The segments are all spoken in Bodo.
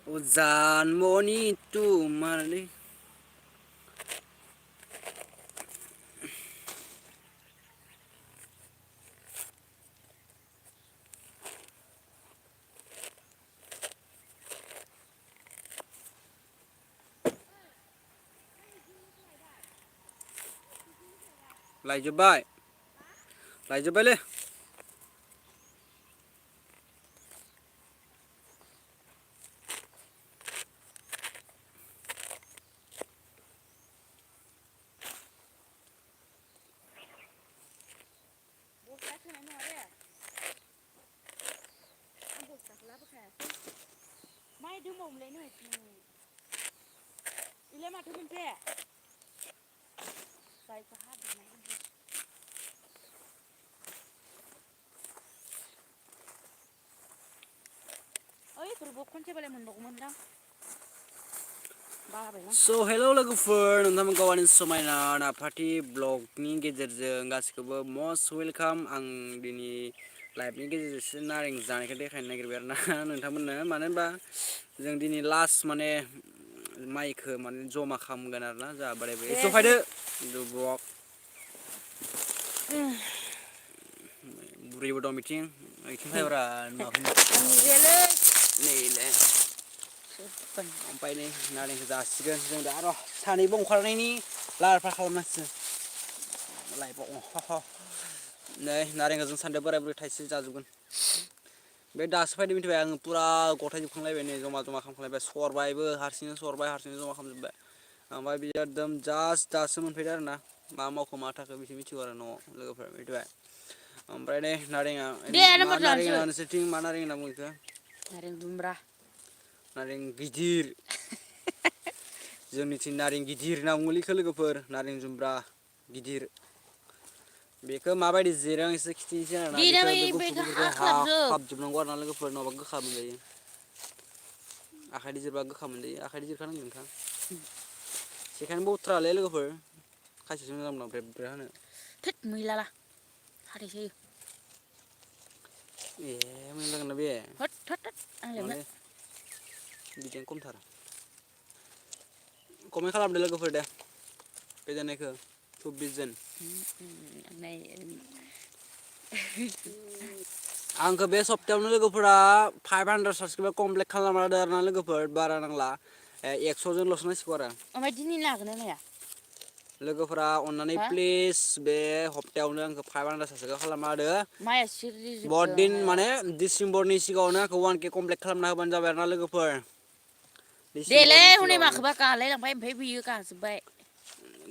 Ozan moni tu marli. Laijubay le. Mai đưa mồm lấy này. Đi lên mặt thứ mình phê. Sai cả hát được này. Ôi, tôi bốc con chơi balai mình bốc mình đâu. So hello logoफोर नोंथांमोन गावानि समायना ना पार्टी ब्लगनि गेजेरजों गासिखौबो most welcome आं दिनै लाइभनि गेजेरजोंसो नारें जानायखौ देखायनो नागिरबाय आरो ना नोंथांमोननो मानो होनबा जों दिनै लास्ट माने माइखौ माने जमा खालामगोन आरो ना जा बोराय बुरै जफायदो दुबक बुरैबो दं बिथिं बिथिं फायब्रा नुवाखै नैले ओमफ्राय नै नारेंखौ जासिगोन जों दा र' सानैबो ओंखारनायनि लाहार फाहार खालामनांसिगोन लाइभआव नै नारेंखौ जों सानैदो बोराय बुरै थाइसे जाजोबगोन बे दासो फैदों मिथिबाय आङो पुरा गथायजोबखांलायबाय नै जमा खालामखांलायबाय सरबायबो हारसिंनो सरबाय हारसिंनो जमा खालामजोब्बाय ओमफ्राय बियो एकदम जास्ट दासो मोनफैदो आरो ना मा मावखो मा थाखो बिसो मिथिगौ आरो न'आव लोगोफोरा मिथिबाय ओमफ्राय नै नारेंआ मा नारें होनो नोंसोरनिथिं मा नारें होनना बुङो बेखौ नारें जुमब्रा नारें गिदिर जोंनिथिं नारें गिदिर होनना बुङोलै लोगोफोर नारें जुमब्रा गिदिर बेखौ माबायदि जिरो आं एसे खिथिनोसै आरोना बेखौ बे गुफुर गुफुरखौ हाख्लाबजोबनांगौ आरोना लोगोफोर नङाबा गोखा मोनजायो आखाइजों जिरबा गोखा मोनजायो आखाइजों जिरखानांगोनखा सेखायानो बौथ्रालै लोगोफोर खासिजों मोजां मोना ब्रेद ब्रेद हानो थोद मैलाला हाथाय सायो ए मोजां जागोन ना बे थोद आं लेमनो नङालै बिदिनो खमथार कमेन्ट खालामदो लोगोफोर दे बे जानायखौ 24 जोन आंखौ बे सप्तायावनो लोगोफोरा 500 साबसक्राइबार कमप्लिट खालामना होदो आरोना लोगोफोर बारा नांला 100 जनल'सो नांसिगौ आरो ओमफ्राय दिनै लागोन ना लाया लोगोफोरा अन्नानै प्लिज बे हप्तायावनो आंखौ 500 साबसक्राइब खालामना होदो माइया सिरिजोबदों बहुत दिन हाया माने डिसेम्बरनि सिगाङावनो आंखौ 1K कमप्लिट खालामना होबानो जाबाय आरोना लोगोफोर देलै डिसेम्बरनि हनै सिगाङावनो माखौबा गालायलांबाय ओमफ्राय बियो गाजोब्बाय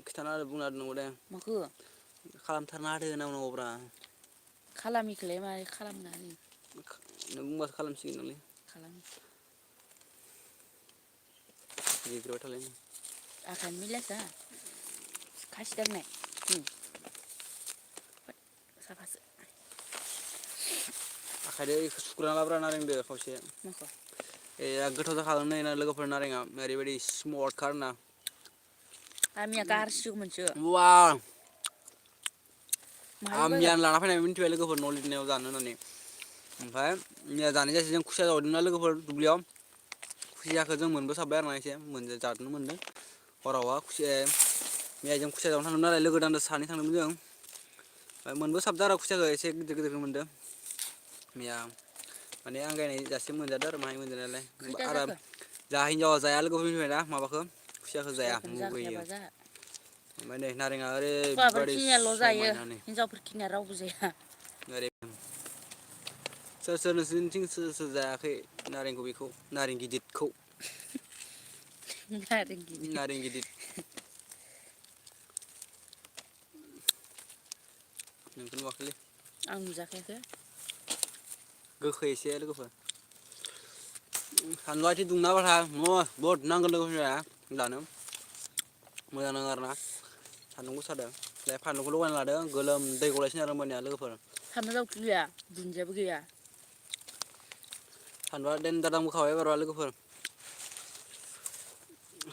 खिथाना होदो बुंना होदो नंगौ दे माखौ खालामथारना होदो होनना बुंनांगौब्रा खालामिखौलाय मारै खालामनो हानो नों बुंबासो खालामसिगोन नोंलै खालामो गिग्राबाय थालाय आखायानो मिलायखा खासि दांनाय साफासो आखाइजों बेखौ सुग्रोना लाब्रा नारेंदो खावसे माखौ ए गोथाव जाखागोन नै लोगोफोर नारेंआ ओरैबायदि स्मर्टखा आरोना आमिया गारसिगौमोनसो वाव माहायबा बायगोन आमियानो लाना फैनाय मिथिबाय लोगोफोर न' लिरनायाव जानो होननानै ओमफ्राय मैया जानाय जायासै जों खुसिया जावदोंना लोगोफोर दुब्लियाव खुसियाखौ जों मोनबोसाबबाय आरोना एसे जानो मोनदों हरावहा खुसिया मैया जों खुसिया जावनो थांदोंमोन नालाय लोगो दानदो सानै थांदोंमोन जों मोनबोसाबदों आरो खुसियाखौ एसे गिदिर गिदिरखौ मोनदों मैया माने आंगायनाय जासे मोनजादों आरो माहाय मोनजानायालाय खैथा आरो जाखो जा हिनजावा जाया लोगोफोर मिथिबाय ना माबाखौ खुसियाखौ जाया खुसियाखौनो मुगैयो जाखायाबा जाहा ओमफ्राय नै नारेंआ ओरैबायदि समायना नै हिनजावफोरखिनिया रावबो जाया ओरै सोर सोर नोंसोरनिथिं सोर सोर जायाखै नारेंखौ बेखौ नारें गिदिरखौ नारें गिदिर नोंथ नुवाखैलै आं नुजाखायाखै गोखै एसे लोगोफोर सान्दुंआ एसे दुंना होबाय बहुद नांगोन लोगोफोर जानो मोजां नाङो आरोना सान्दुं गोसादों फानलुखौ लगायना लादों गोलोमदै गलायसिनो आरो होमबानिया लोगोफोर सामब्राम जावथि गैया दुन्दियाबो गैया सान्दुंआ देनजार दांबोखाबाय एबारबा लोगोफोर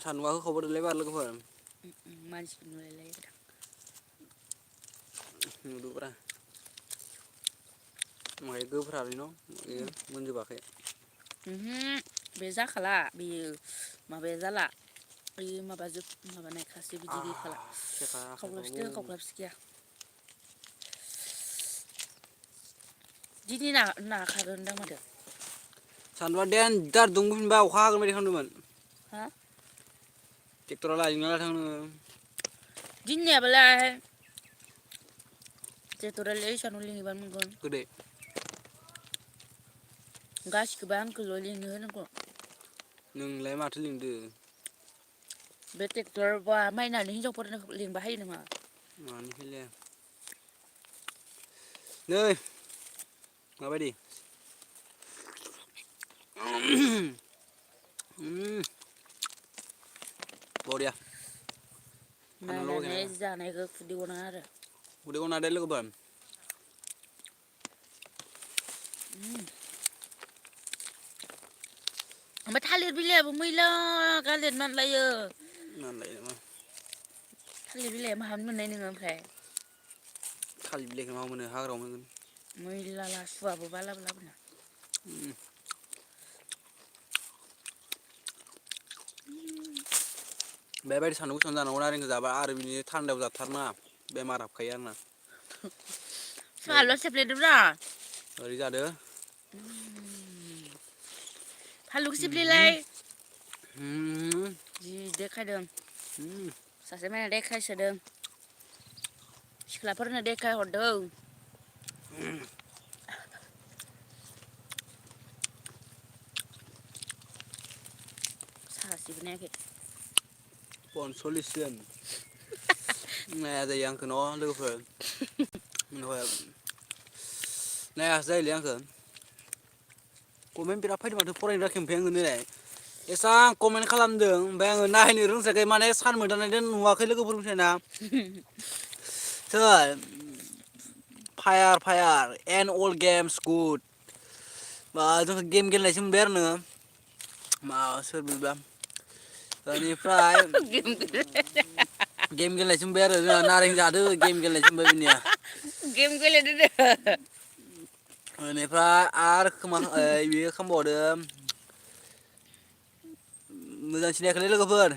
सान्दुंआ होखावबोदोंलै एबार लोगोफोर मानसिफोर नुलायलायो नुदोब्रा माहाय गोफ्रालै न' बेयो मोनजोबाखै बे जाखाला बेयो माबाया जाला ओइ माबाजोब माबानायखासो बिदि गैखाला खावख्लाबसिदों खावख्लाबसिखिया दिनै ना खागोनदां माथो सानदुङा देनजार दुंबोफिनबाय अखा हागोन बायदि खालामदोंमोन हा ट्रेक्टरा लायजोबना लाथों नोङो दिननियाबालाय ट्रेक्टरालाय इसानाव लिंहैबानो मोनगोन गोदै गासिखौबो आंखौल' लिंनो होनांगौ नोंलाय माथो लिंदो बे ट्रेक्टर बा माइनानो हिनजावफोरनो लिंबा हायो नामा मानो फैलाया नै माबायदि बरिया फानलु नायनानै लगायना जानायखौ खुदै गनाङा आरो उदै गनो दे लोगोफोर ओमफ्राय थालिर बिलाइयाबो मैला गारलेद मानलायो मानलायो नामा थालिर बिलाइया माहायनि मोननाय नोङो ओमफ्राय थालिर बिलाइखौ माहा मोनो हाग्रायाव मोनगोन मैला ला सुवाबो बालाबो लाबोना बेबायदि सान्दुं गोसायावनो जानांगौ नारेंखौ जाबा आरो बिदिनो थान्दायाव जाथारनाङा बेमार हाबखायो आरोना साल' सेफ्लेदोब्रा ओरै जादो फानलुखौ सिफ्लेलाय उम जि देखायदों सासे माया देखायसोदों सिख्लाफोरनो देखाय हरदों साहासेबो नायाखै पनसल्लिसजोन नाया जायो आंखौ न' लोगोफोर नायासो जायोलै आंखौ कमेन्ट बिराद फैदों माथो फरायनो रोङाखै ओमफ्राय आङो नै एसां कमेन्ट खालामदों ओमफ्राय आङो नायनो रोंस्राखै माने सान मोदाननायजों नुवाखै लोगोफोर मिथिबायना सोर फायार एन्ड अल गेम्स गुड बा जोंखौ गेम गेलेनायसो मोनबाय आरो नोङो मा सोर बिबा बेनिफ्राय गेम गेलेनायसो मोनबाय आरो जोंहा नारें जादो गेम गेलेनायसो मोनबाय बिनिया गेम गेलेदोनो बेनिफ्राय आरो बियो खालामबावदों मोजां सिनायाखैलै लोगोफोर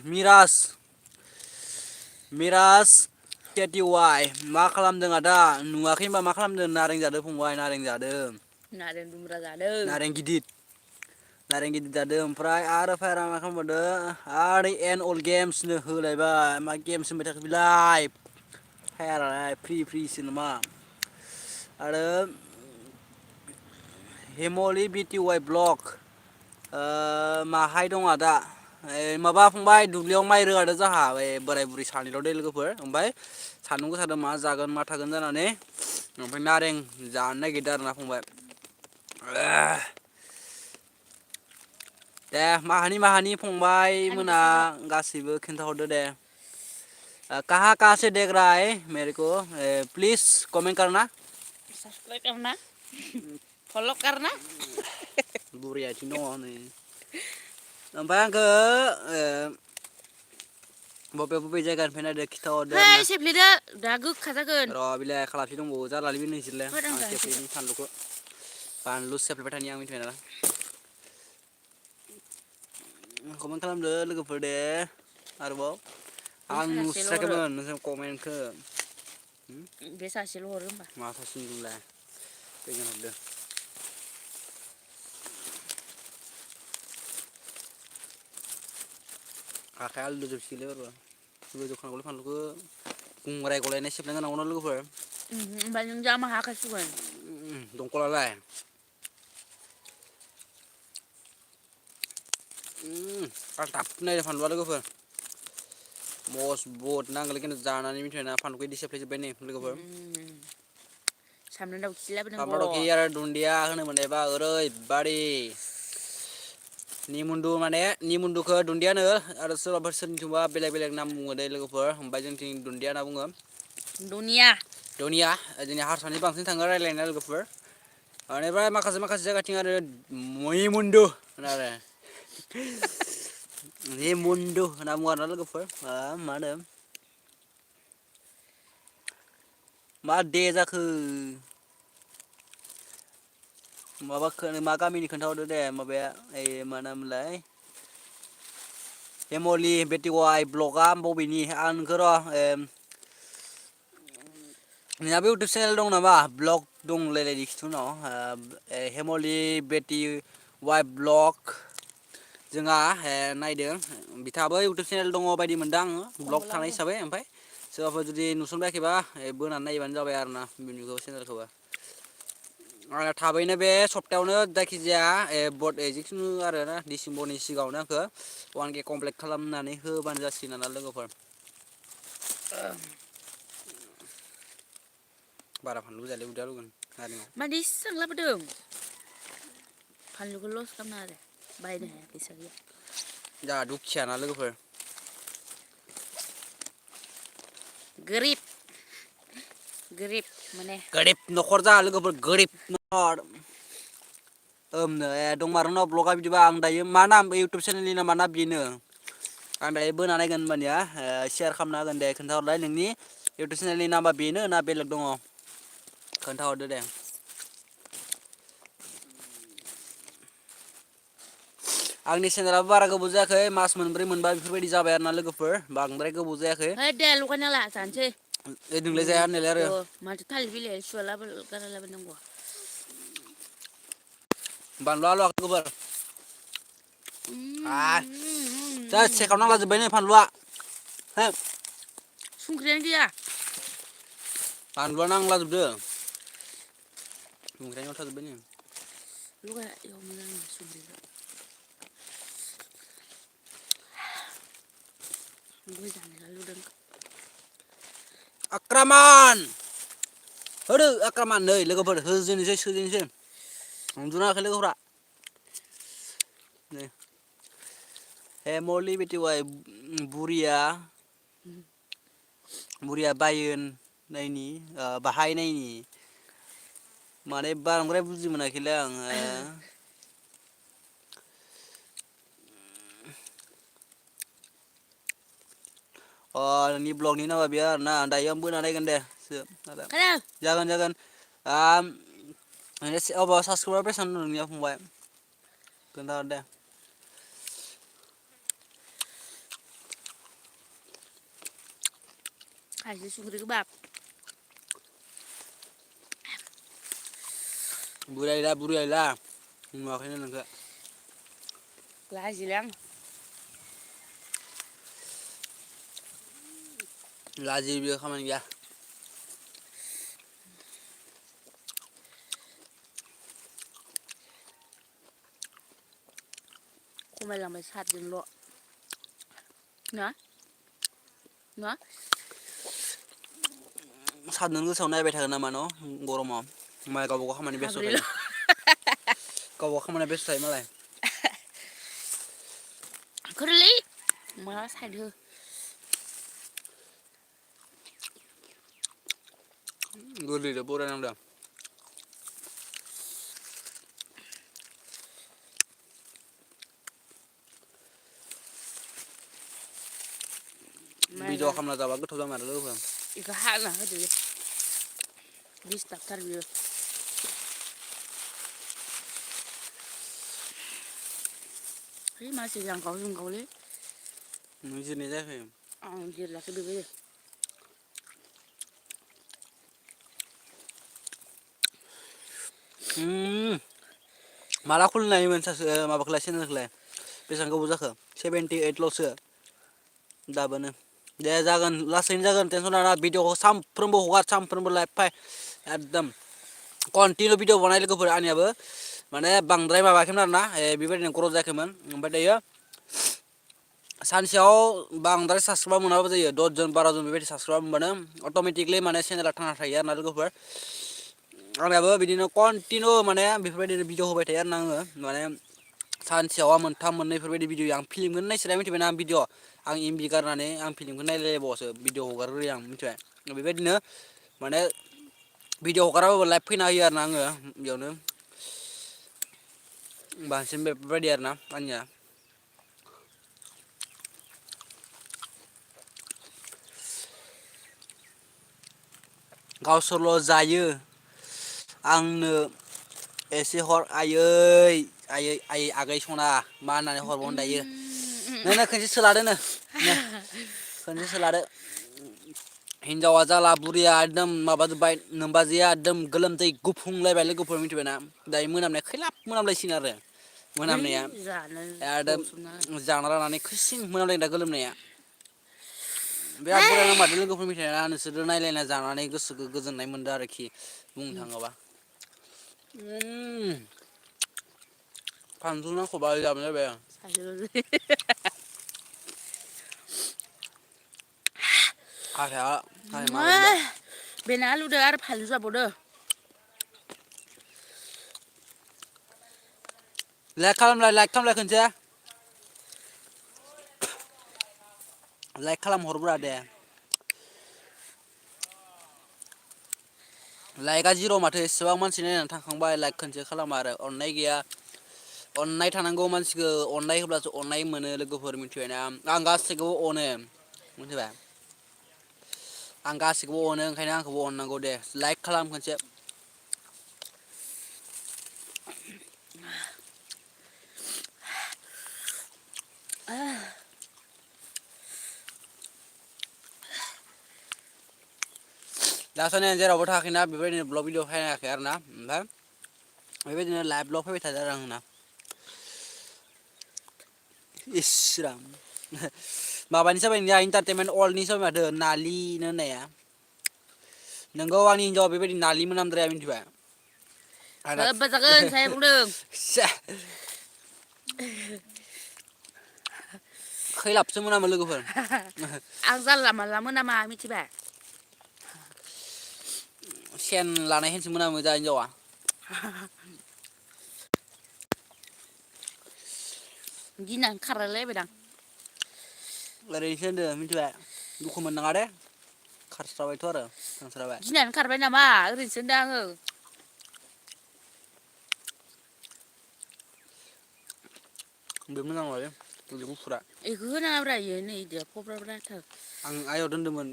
मिराज केटि वाइ मा खालामदों आदा नुवाखै होनबा मा खालामदों नारें जादों फंबाय नारें जादों नारें जुमब्रा जादों नारें गिदिर जादों ओमफ्राय आरो फायरा मा खालामबावदों आरो एन अल गेम्सनो होलायबाय मा गेम्स होनबाय थाखो बेलाय फायारालाय फ्रिसो नामा आरो हेमलि बिटि वाइ ब्लक माहाय दं आदा माबा फंबाय दुब्लियाव माइ रोगादों जोंहा बोराय बुरै सानैल' दै लोगोफोर ओमफ्राय सान्दुं गोसादों मा जागोन मा थागोन जानानै ओमफ्राय नारें जानो नागिरदों आरोना फंबाय दे माहानि फंबाय सान्दुं मोना गोसाथार गासैबो खिन्थाहरदो दे कहाँ से देख रहा है मेरे को प्लीज कमेंट करना साबसक्राइब करना फल' करना बुरियाथिं दङ नै ओमफ्राय आंखौ बबे जायगानिफ्राय नायदो खिथाहरदो है आरोना सेफ्लेदो दा गोखा जागोन र' बिलाय खालाबसे दंबावो जालालै बे नोंसोरलाय फै आं आं जानोसै सेफ्लेनि फानलुखौ बानलु सेफ्लेबाय थानि आं मिथिबायना कमेन्ट खालामदो लोगोफोर दे आरोबाव बे आं सासेल' हरो नुस्रायाखैमोन नोंसोर कमेन्टखौ बे सासेल' हरो होमबा मा सासे नुदोंलाय फैगोन हरदो आखाइ आलौजोबसिगोनलै बारुआ गोजौखानांगौलै फानलुखौ गुंग्राय गलायनाय सेबनाय जानांगौ ना लोगोफोर ओमफ्राय नों जामा हाखासिगोन दंखलालाय आलटाब नायदो फानलुआ लोगोफोर मजबुत नांगोलै खिन्थु जानानै मिथिबायना फानलुखौ इदि सेफ्लेजोब्बाय नै लोगोफोर सामब्राम दावखि लाबोनांगौ सामब्राम दावखि आरो दुन्दिया होनो मोननायबा ओरैबादि निमुन्दुखौ दुन्दिया होनो आरो सोरबाफोर सोरनिथिंबा बेलेग नाम बुङो दे लोगोफोर ओमफ्राय जोंथिं दुन्दिया होनना बुङो दुनिया दुनिया जोंनि हारसानि बांसिन थाङो रायज्लायनाय लोगोफोर बेनिफ्राय माखासे जायगाथिं आरो मैमुन्दु होनो आरो निमुन्दु होनना बुङो आरोना लोगोफोर मा होनो मा दे जाखो माबा मा गामिनि खोन्थाहरदो दे माबाया ओइ मा नामलाय हेमलि बेटिवाइ ब्लगा बबेनि आं नोंखौ र' नोंहाबो इउटुब चेनेल दं नामा ब्लग दंलायलायदि खिथुनाव हेमलि बेटि वाइ ब्लग जोंहा नायदों बिथाङाबो इउटुब चेनेल दङ बायदि मोनदों आङो ब्लग थानाय हिसाबै ओमफ्राय सोरबाफोर जुदि नुसनबायाखैबा बोनानै नायबानो जाबाय आरो ना बिनिखौ चेनेलखौबो आंना थाबैनो बे सप्तायावनो जायखिजाया जिखुनु आरो ना डिसेम्बरनि सिगाङावनो आंखौ 1K कमप्लिट खालामनानै होबानो जासिगोन ना लोगोफोर बारा फानलु जायालै उदैया बुंगोन नारेंआव मादि इसां लाबोदों फानलुखौ लस खालामनाङा दे बायनो हाया फैसा गैया जोंहा दुखियाना लोगोफोर गोरिब माने गोरिब न'खर जा लोगोफोर गोरिब न'खर दंमारोना ब्लगा बिदिबा आं दायो मा नाम इउटुब चेनेलनि नामा ना बेनो आं दायो बोना नायगोन होनबानिया सेयार खालामना होगोन दे खोन्थाहरलाय नोंनि इउटुब चेनेलनि नामा बेनो ना बेलेग दङ खोन्थाहरदो दे आंनि चेनेलाबो बारा गोबाव जायाखै मास मोनब्रै मोनबा बेफोरबायदि जाबाय आरो ना लोगोफोर बांद्राय गोबाव जायाखै है दे लगायना ला जानोसै नोंलाय जाया होननायलाय आरो माथो थालिर बिलाइ सुवा गारना लाबोनांगौ बानलु आलुवा गोबोर जा सेखावना लाजोब्बाय नै फानलुआ संख्रियानो गैया बानलुआ नांलाजोबदो संख्रियानो गथाजोब्बाय नै लगाय इयाव मोजां संख्रिखौ गय जानायला लुदों आक्रामान होदो आक्रामान नै लोगोफोर होजेननोसै सोजेननोसै उन्दुनो हायाखै लोगोफ्रा नै हेमलि बेटिवाइ बुरिया बायो नायनि बाहाय नायनि माने बांद्राय बुजि मोनाखैलै आं नोंनि ब्लगनि नामा बेयो आरोना दायो आं बोना नायगोन दे खोनादों जागोन अबाव साबसक्राइबार बेसेबां दं नोंनिया फंबाय खोन्थाहर दे खायसे संख्रि गोबाब बुरियायला नुवाखैनो नोंखौ लाजिलां लाजियो जेबो खामानि गैया खमायलांबाय सातजोंल' ना सान्दुं गोसायाव नायबाय थागोन नामा न' गरमाव मालाय गावबा गाव खामानि बेस्थ' साब्रैल' थायो गावबा खामानिया बेस्थ' थायो मालाय खोरोलै मा साइड हो गोरलैदो बरायनांदों भिडिअ खालामना जाबा गोथाव जामारो लोगोफोर बेखौ हाना होदोलै दिसटार्बथार बियो है मानसि जोंगावलै नों जिरनाय जायाखै आं जिरलाखै बेबायदि माला खुलिनायमोन माबाखौलाय चेनेलखौलाय बेसेबां गोबाव जाखो 78ल'सो दाबोनो दे जागोन लासैनो जागोन टेनसन लानाङा भिडिअखौ सानफ्रोमबो हगार सानफ्रोमबो लाइभ फाय एकदम कन्टिनिउ भिडिअ बानाय लोगोफोर आंनियाबो माने बांद्राय माबायाखैमोन आरोना बेबायदिनो ग्र' जायाखैमोन ओमफ्राय दायो सानसेयाव बांद्राय साबसक्राइब मोनाबाबो जायो 10 जन 12 जन बेबायदि साबसक्राइब मोनबानो अट'मेटिकलि माने चेनेला थांना थायो आरोना लोगोफोर आंनियाबो बिदिनो कन्टिनिउ माने बेफोरबायदिनो भिडिअ होबाय थायो आरोना आङो माने सानसेयाव मोनथाम मोननै बेफोरबायदि भिडिअ आं फिल्मखौनो नायसोना मिथिबायना आं भिडिअ आं एमबि गारनानै आं फिल्मखौ नायलायलायबावोसो भिडिअ हगारग्रोयो आं मिथिबाय बेबायदिनो माने भिडिअ हगाराबाबो लाइभ फैना होयो आरोना आङो बेयावनो बांसिन बेफोरबायदि आरोना आंनिया गावसोरल' जायो आंनो एसे हर आयै आगै सना मा होननानै हरबावनो दायो नों खनसे सोलादोनो खनसे सोलादो हिनजावा जाला बुरिया एकदम माबाजोब्बाय नोमबाजैया एकदम गोलोमदै गुफुंलायबाय लोगोफोर मिथिबायना दायो मोनामनाया खैलाब मोनामलायसिगोन आरो है मोनामनाया जानो एकदम गसबना जाना लानानै खैसिं मोनामलायदों दा गोलोमनाया बिराद बरिया नांमारदों लोगोफोर मिथिबायना नोंसोरजों नायलायना जानानै गोसोखौ गोजोननाय मोनदों आरोखि बुंनो थाङोबा फानजु नांखौबा जाबाय जाबाय आं हाथाया माबाजोबबाय बेना आलुदो आरो फानलु जाबावदो लाइक खालामलाय खनसे लाइक खालाम हरब्रा दे लाइकआ जिर' माथो एसेबां मानसि नायनानै थांखांबाय लाइक खनसे खालामा आरो अननाय गैया अननाय थानांगौ मानसिखौ अननाय होब्लासो अननाय मोनो लोगोफोर मिथिबायना आं गासैखौबो अनो मिथिबाय आं गासैखौबो अनो ओंखायनो आंखौबो अननांगौ दे लाइक खालाम खनसे दासान्दि आं जेरावबो थाङाखैना बेबायदिनो ब्लग भिडिअ फैयाखै आरोना ओमफ्राय बेबायदिनो लाइभल' फैबाय थादों आरो आंना इसराम माबानि जाबाय नोंनिया इन्टारटेनमेन्ट वर्ल्डनि जाबाय माथो नालिनो होननाया नोंगौ आंनि हिनजावा बेबायदि नालि मोनामद्राया मिथिबाय सोबबा जागोन साया बुंदों खैलाबसो मोनामो लोगोफोर आं जानला मानला मोनामा मिथिबाय सेन लानाय हेनसो मोनामो जोंहा हिनजावा गिनानै खारलायलायबायदां ओरैनोसो होनदों मिथिबाय दुखु मोननाङा दे खारस्राबायथ' आरो थांस्राबाय गिनानै खारबाय नामा ओरैनोसो होनदों आङो बे मोजां नङालै बे गुफुरा बेखौ होनाङाब्रा इयो नै इदिया फब्राब्राथार आं आइयाव दोन्दोंमोन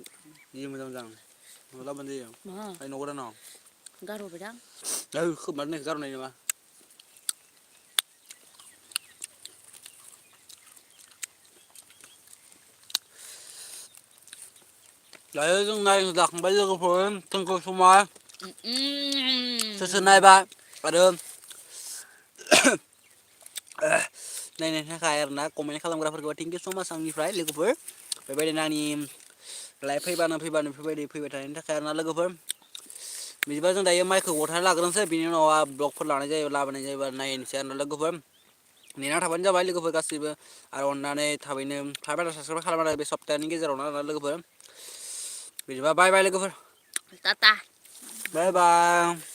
जि मोजां मोजां न'आव लाबोनो जायो ओइ न' गोदानाव गारहरबायदां खोबना दोननायखौ गारहरनाय नङा दायो जों नायनो जाखांबाय लोगोफोर जोंखौ समा सोर सोर नायबाय आरो नायनायनि थाखाय आरोना कमेन्ट खालामग्राफोरखौ थेंकिउ स' माच आंनिफ्राय लोगोफोर बेबायदिनो आंनि लाइभ फैबानो बेफोरबायदि फैबाय थानायनि थाखाय आरोना लोगोफोर बिदिबा जों दायो माइखौ गथायना लाग्रोनोसै बिनि उनाव ब्लगफोर लाबोनाय जायोबा नायनोसै आरोना लोगोफोर नेना थाबानो जाबाय लोगोफोर गासैबो आरो अननानै थाबैनो साबसक्राइब खालामनानै बे सप्ताहनि गेजेरावनो आरोना लोगोफोर बिदिबा बाय बाय लोगोफोर टाटा बाय बाय